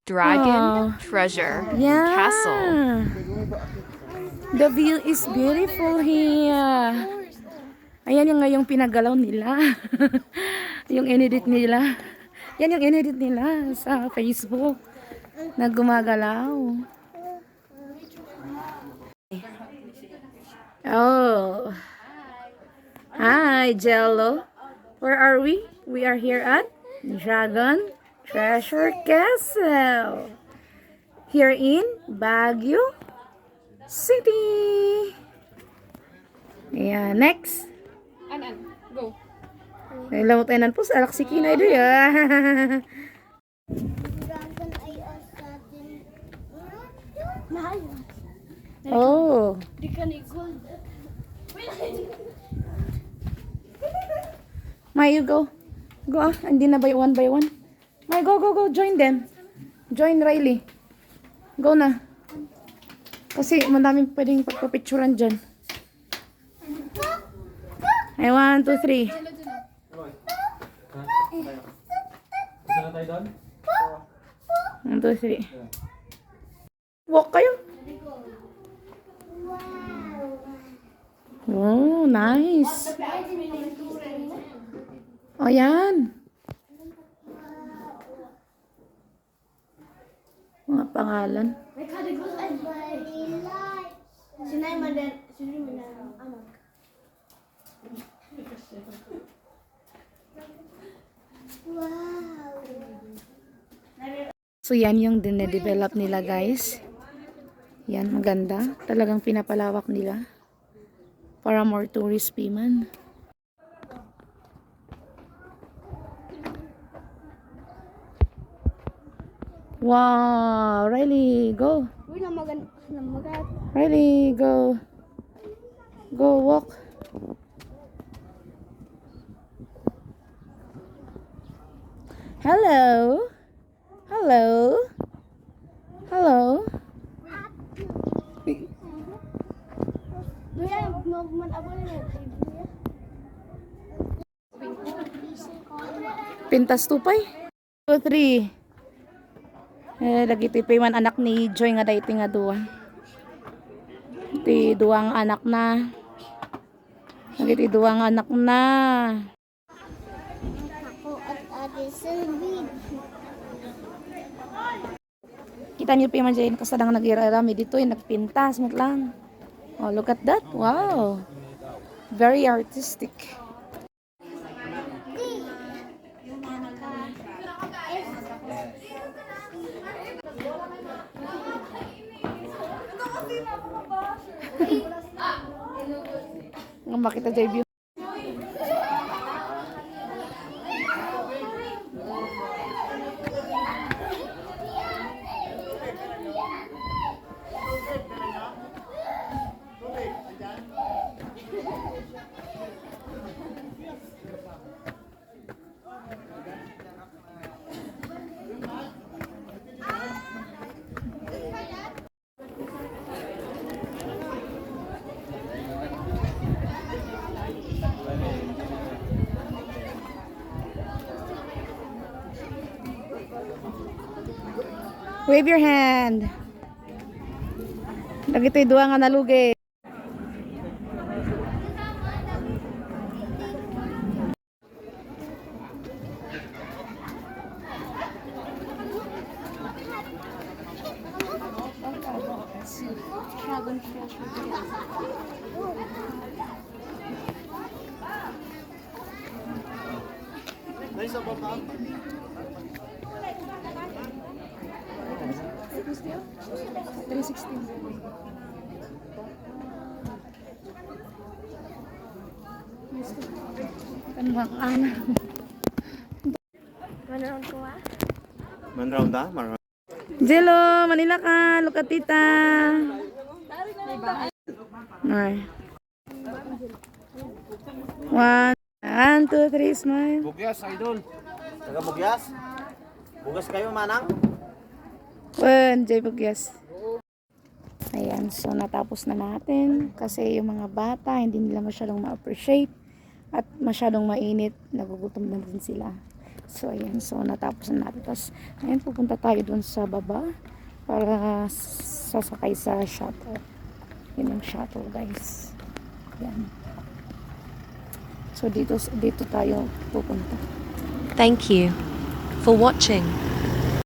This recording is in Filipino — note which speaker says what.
Speaker 1: Dragon Treasure
Speaker 2: Yeah.
Speaker 1: Castle.
Speaker 2: The view is beautiful here. Ayan yung ngayong pinagalaw nila. Yung inedit nila. Yan yung inedit nila sa Facebook na gumagalaw. Oh. Hi, Jello. Where are we? We are here at Dragon Treasure Castle. Here in Baguio City. Yeah, next.
Speaker 3: Go.
Speaker 2: Lamot tayo po sa Alaksiki na ito ya. Oh.
Speaker 3: Di ka ni gold.
Speaker 2: May, you go. Go ah. Hindi na by one by one. May, go, go, go. Join them. Join Riley. Go na. Kasi madaming pwedeng pagpapicturan dyan. Ay, 1, 2, 3.
Speaker 4: Gusto na tayo doon?
Speaker 2: 1, 2, 3. Walk kayo. Oh, nice. O, yan. Mga pangalan.
Speaker 3: May ka ni gold ay bay. Sinay madan, sinay madan anak.
Speaker 2: So, yan yung dinedevelop nila, guys. Yan, maganda. Talagang pinapalawak nila. Para more tourist man. Wow! Riley, go!
Speaker 3: Uy, namagan.
Speaker 2: Riley, go! Go, walk! Hello! Hello! Hello!
Speaker 3: Duya, nagman abon na.
Speaker 2: Pintas tupay. 2, 3. Lagi tipay man anak ni Joy nga dayti nga duwa. Ti duwang anak na. Lagi ti duwang anak na.
Speaker 3: Ako at Ate Sylvie.
Speaker 2: Kita niyo pa man dyan kasadang nag-irarami dito yung nagpintas mo lang. Oh, look at that. Wow. Very artistic. Nga makita dyan view. Wave your hand. Lagi ito'y duwa nga nalugi.
Speaker 3: Dragon Treasure.
Speaker 4: Nice up, ma'am.
Speaker 2: 316. Kanang ana.
Speaker 3: Manood ko ah.
Speaker 4: Man round ah? Man round.
Speaker 2: Jello, Manila ka. Look at tita. Ay. 1, 2, 3, smile.
Speaker 4: Bugyas, idol. Taga Bugyas? Bugas kayo, manang?
Speaker 2: 1, Jay Bugyas. Ayan, so natapos na natin kasi yung mga bata hindi nila masyadong ma-appreciate at masyadong mainit, nagugutom na din sila. So, ayan. So, natapos na natin. Tapos, ayan, pupunta tayo dun sa baba para sasakay sa shuttle. Yun yung shuttle, guys. Ayan. So, dito tayo pupunta.
Speaker 1: Thank you for watching.